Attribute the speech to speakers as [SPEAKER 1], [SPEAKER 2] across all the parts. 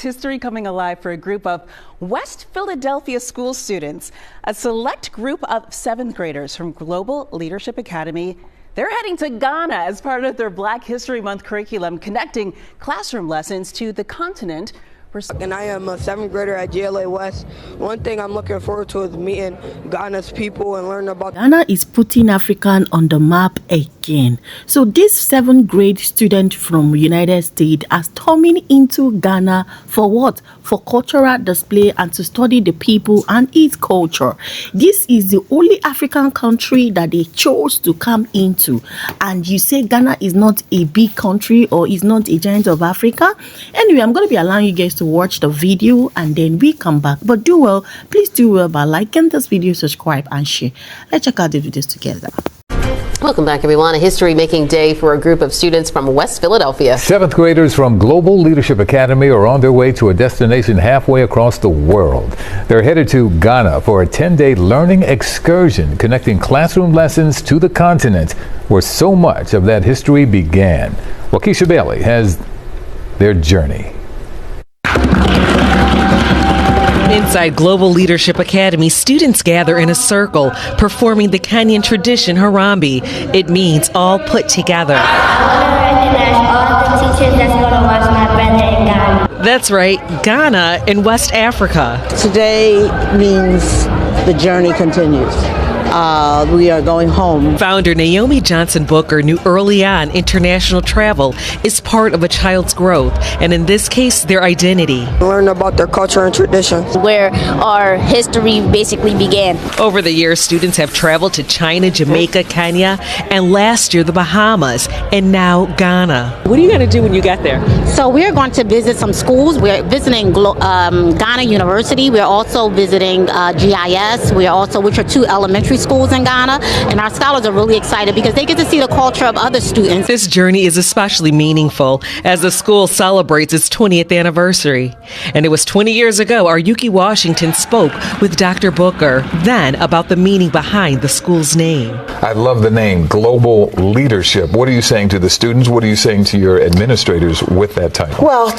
[SPEAKER 1] History coming alive for a group of West Philadelphia school students. A select group of seventh graders from Global Leadership Academy. They're heading to Ghana as part of their Black History Month curriculum, connecting classroom lessons to the continent.
[SPEAKER 2] And I am a seventh grader at GLA West. One thing I'm looking forward to is meeting Ghana's people and learning about.
[SPEAKER 3] Ghana is putting African on the map again. So this seventh grade student from United States are storming into Ghana for what? For cultural display and to study the people and its culture. This is the only African country that they chose to come into. And you say Ghana is not a big country or is not a giant of Africa? Anyway, I'm going to be allowing you guys to watch the video and then we come back. But please do well by liking this video, subscribe and share. Let's check out the videos together.
[SPEAKER 4] Welcome back, everyone. A history-making day for a group of students from West Philadelphia.
[SPEAKER 5] Seventh graders from Global Leadership Academy are on their way to a destination halfway across the world. They're headed to Ghana for a 10-day learning excursion connecting classroom lessons to the continent where so much of that history began. Waukesha Bailey has their journey.
[SPEAKER 6] Inside Global Leadership Academy, students gather in a circle, performing the Ghanaian tradition Harambe. It means all put together. That's right, Ghana in West Africa.
[SPEAKER 7] Today means the journey continues. We are going home.
[SPEAKER 6] Founder Naomi Johnson Booker knew early on international travel is part of a child's growth, and in this case, their identity.
[SPEAKER 2] Learn about their culture and traditions.
[SPEAKER 8] Where our history basically began.
[SPEAKER 6] Over the years, students have traveled to China, Jamaica, Kenya, and last year the Bahamas, and now Ghana. What are you going to do when you get there?
[SPEAKER 8] So we're going to visit some schools. We're visiting Ghana University. We're also visiting GIS. Which are two elementary schools in Ghana, and our scholars are really excited because they get to see the culture of other students.
[SPEAKER 6] This journey is especially meaningful as the school celebrates its 20th anniversary. And it was 20 years ago Yuki Washington spoke with Dr. Booker then about the meaning behind the school's name.
[SPEAKER 5] I love the name, Global Leadership. What are you saying to the students? What are you saying to your administrators with that title?
[SPEAKER 7] Well,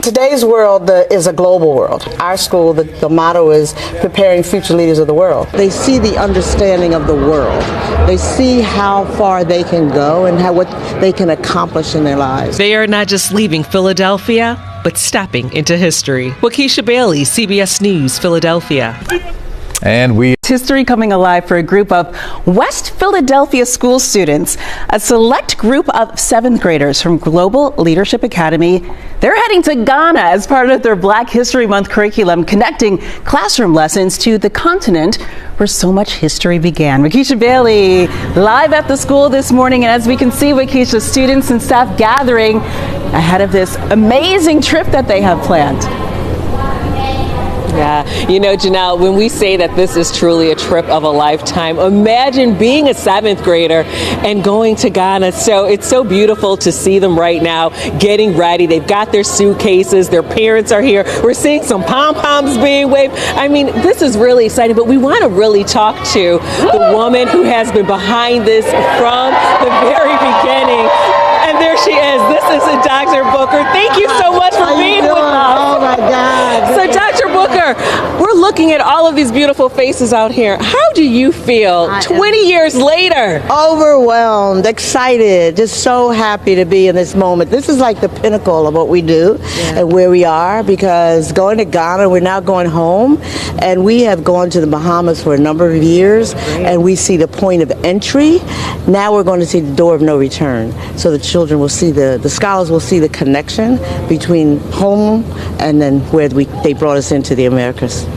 [SPEAKER 7] today's world is a global world. Our school, the motto is preparing future leaders of the world. They see the understanding of the world. They see how far they can go and what they can accomplish in their lives.
[SPEAKER 6] They are not just leaving Philadelphia, but stepping into history. Waukesha Bailey, CBS News, Philadelphia.
[SPEAKER 5] And
[SPEAKER 1] History coming alive for a group of West Philadelphia school students. A select group of seventh graders from Global Leadership Academy. They're heading to Ghana as part of their Black History Month curriculum, connecting classroom lessons to the continent where so much history began. Waukesha Bailey live at the school this morning, and as we can see, Waukesha students and staff gathering ahead of this amazing trip that they have planned.
[SPEAKER 6] Yeah, you know, Janelle, when we say that this is truly a trip of a lifetime, imagine being a seventh grader and going to Ghana. So it's so beautiful to see them right now getting ready. They've got their suitcases, their parents are here. We're seeing some pom-poms being waved. I mean, this is really exciting, but we want to really talk to the woman who has been behind this from the very beginning. And there she is. This is Dr. Booker. Thank you so much for being with us.
[SPEAKER 7] Oh my God.
[SPEAKER 6] So Dr. Booker, we're looking at all of these beautiful faces out here. How do you feel 20 years later?
[SPEAKER 7] Overwhelmed, excited, just so happy to be in this moment. This is like the pinnacle of what we do and where we are, because going to Ghana, we're now going home, and we have gone to the Bahamas for a number of years, and we see the point of entry. Now we're going to see the door of no return. So the children will see, the scholars will see the connection between home and then where they brought us into the Americas.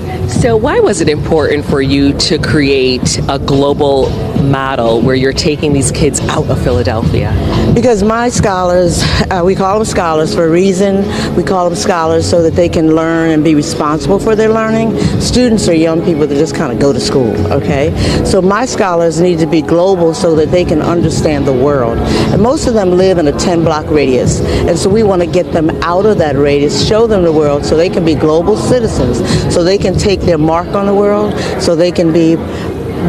[SPEAKER 6] So why was it important for you to create a global model where you're taking these kids out of Philadelphia?
[SPEAKER 7] Because my scholars, we call them scholars for a reason. We call them scholars so that they can learn and be responsible for their learning. Students are young people that just kind of go to school, okay? So my scholars need to be global so that they can understand the world. And most of them live in a 10-block radius. And so we want to get them out of that radius, show them the world so they can be global citizens, so they can take their mark on the world, so they can be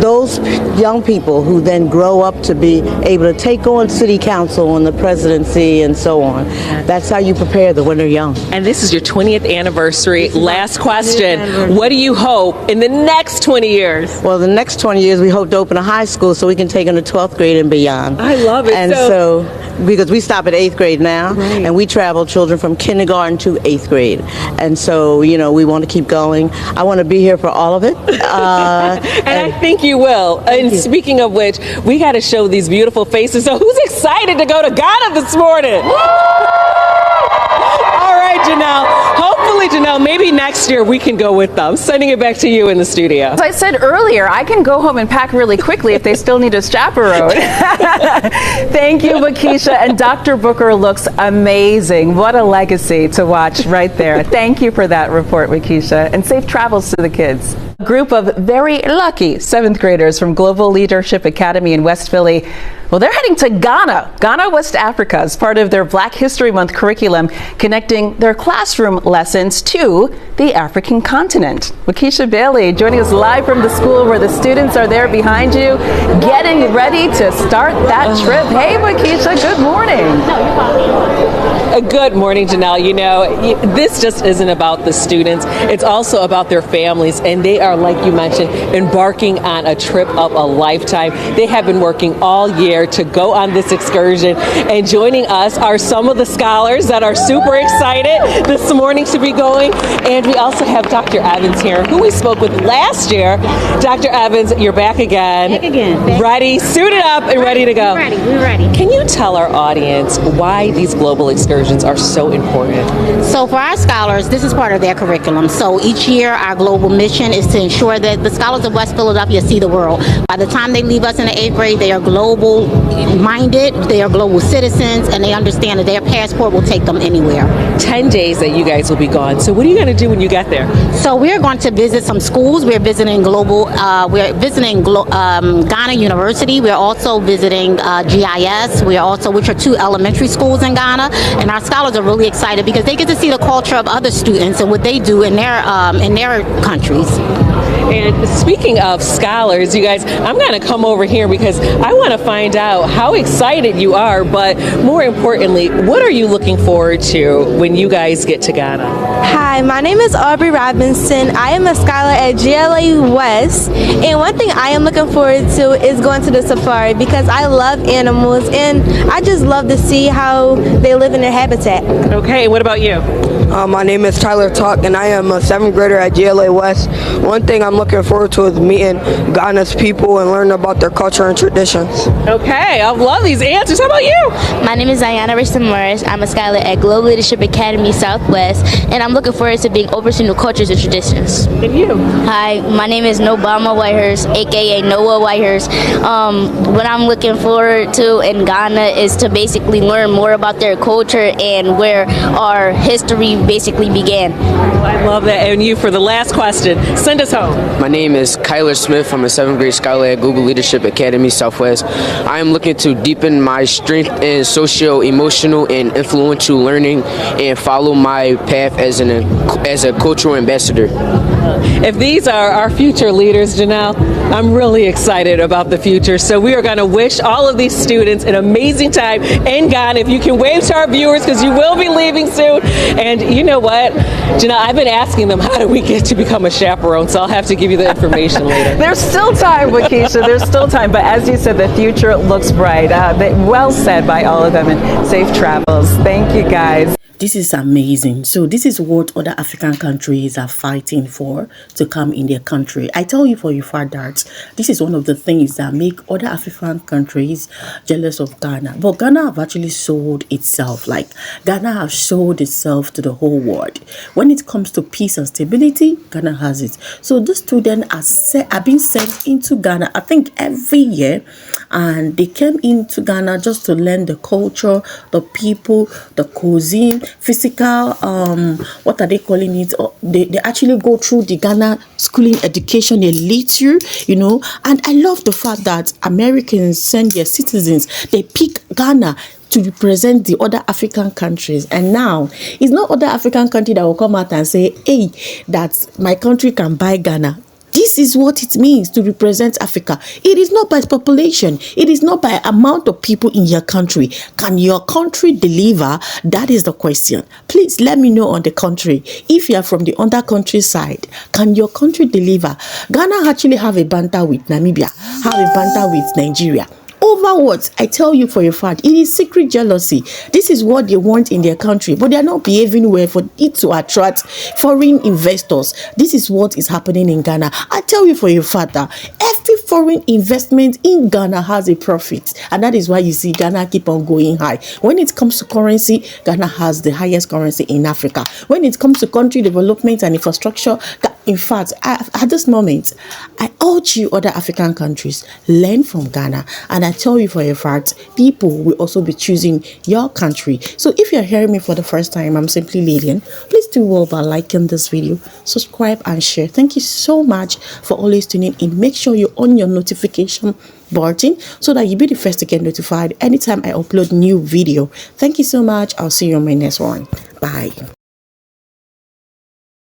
[SPEAKER 7] those young people who then grow up to be able to take on city council and the presidency and so on. That's how you prepare them when they're young.
[SPEAKER 6] And this is your 20th anniversary. Last question. What do you hope in the next 20 years?
[SPEAKER 7] Well, the next 20 years, we hope to open a high school so we can take them to 12th grade and beyond.
[SPEAKER 6] I love it.
[SPEAKER 7] And so because we stop at 8th grade now, and we travel children from kindergarten to 8th grade. And so, you know, we want to keep going. I want to be here for all of it.
[SPEAKER 6] And I think you will. And speaking of which, we got to show these beautiful faces. So who's excited to go to Ghana this morning? All right, Janelle. Hopefully, Janelle, maybe next year we can go with them. Sending it back to you in the studio.
[SPEAKER 1] As I said earlier, I can go home and pack really quickly if they still need a chaperone. Thank you, Waukesha. And Dr. Booker looks amazing. What a legacy to watch right there. Thank you for that report, Waukesha. And safe travels to the kids. A group of very lucky 7th graders from Global Leadership Academy in West Philly, well, they're heading to Ghana, West Africa, as part of their Black History Month curriculum, connecting their classroom lessons to the African continent. Waukesha Bailey joining us live from the school where the students are there behind you, getting ready to start that trip. Hey, Waukesha, good morning.
[SPEAKER 6] Good morning, Janelle. You know, this just isn't about the students. It's also about their families. And they are, like you mentioned, embarking on a trip of a lifetime. They have been working all year to go on this excursion. And joining us are some of the scholars that are super excited this morning to be going. And we also have Dr. Evans here, who we spoke with last year. Dr. Evans, you're back again.
[SPEAKER 8] Back again.
[SPEAKER 6] Ready, suited up, and ready to go.
[SPEAKER 8] We're ready.
[SPEAKER 6] Can you tell our audience why these global excursions are so important?
[SPEAKER 8] So for our scholars, this is part of their curriculum. So each year, our global mission is to ensure that the scholars of West Philadelphia see the world. By the time they leave us in the 8th grade, they are global minded, they are global citizens, and they understand that their passport will take them anywhere.
[SPEAKER 6] 10 days that you guys will be gone. So what are you going to do when you get there?
[SPEAKER 8] So we're going to visit some schools. We're visiting Ghana University. We're also visiting GIS. Which are 2 elementary schools in Ghana, and our scholars are really excited because they get to see the culture of other students and what they do in their countries.
[SPEAKER 6] And speaking of scholars, you guys, I'm going to come over here because I want to find out how excited you are, but more importantly, what are you looking forward to when you guys get to Ghana?
[SPEAKER 9] Hi, my name is Aubrey Robinson. I am a scholar at GLA West, and one thing I am looking forward to is going to the safari because I love animals and I just love to see how they live in their habitat.
[SPEAKER 6] Okay, what about you?
[SPEAKER 2] My name is Tyler Tuck, and I am a 7th grader at GLA West. One thing I'm looking forward to is meeting Ghana's people and learning about their culture and traditions.
[SPEAKER 6] Okay, I love these answers. How about you?
[SPEAKER 10] My name is Diana Rista Morris. I'm a scholar at Global Leadership Academy Southwest, and I'm looking forward to being over to new cultures and traditions.
[SPEAKER 6] And you?
[SPEAKER 10] Hi, my name is Nobama Whitehurst, aka Noah Whitehurst. What I'm looking forward to in Ghana is to basically learn more about their culture and where our history basically began.
[SPEAKER 6] I love that. And you, for the last question, send us home.
[SPEAKER 11] My name is Kyler Smith. I'm a 7th grade scholar at Global Leadership Academy Southwest. I am looking to deepen my strength in social, emotional, and influential learning and follow my path as a cultural ambassador.
[SPEAKER 6] If these are our future leaders, Janelle, I'm really excited about the future. So we are going to wish all of these students an amazing time in Ghana. If you can wave to our viewers, because you will be leaving soon. And you know what, Janelle, I've been asking them, how do we get to become a chaperone? So I'll have to give you the information later.
[SPEAKER 1] There's still time, Waukesha. There's still time. But as you said, the future looks bright. Well said by all of them, and safe travels. Thank you, guys.
[SPEAKER 3] This is amazing. So this is what other African countries are fighting for to come in their country. I tell you for a fact that this is one of the things that make other African countries jealous of Ghana. But Ghana have actually sold itself. Like Ghana have sold itself to the whole world. When it comes to peace and stability, Ghana has it. So the students are being sent into Ghana, I think every year, and they came into Ghana just to learn the culture, the people, the cuisine, physical, what are they calling it? They actually go through the Ghana schooling education, they lead you, you know. And I love the fact that Americans send their citizens, they pick Ghana to represent the other African countries. And now it's not other African country that will come out and say, hey, that my country can buy Ghana. This is what it means to represent Africa. It is not by population. It is not by amount of people in your country. Can your country deliver? That is the question. Please let me know on the country. If you are from the other country side, can your country deliver? Ghana actually have a banter with Namibia, have a banter with Nigeria. Over what? I tell you for a fact, it is secret jealousy. This is what they want in their country, but they are not behaving well for it to attract foreign investors. This is what is happening in Ghana. I tell you for a fact that every foreign investment in Ghana has a profit, and that is why you see Ghana keep on going high. When it comes to currency, Ghana has the highest currency in Africa. When it comes to country development and infrastructure, in fact, at this moment, I urge you other African countries, learn from Ghana. And I tell you for a fact, people will also be choosing your country. So if you're hearing me for the first time, I'm simply Lilian. Please do well by liking this video, subscribe and share. Thank you so much for always tuning in. Make sure you're on your notification button so that you'll be the first to get notified anytime I upload new video. Thank you so much. I'll see you on my next one. Bye.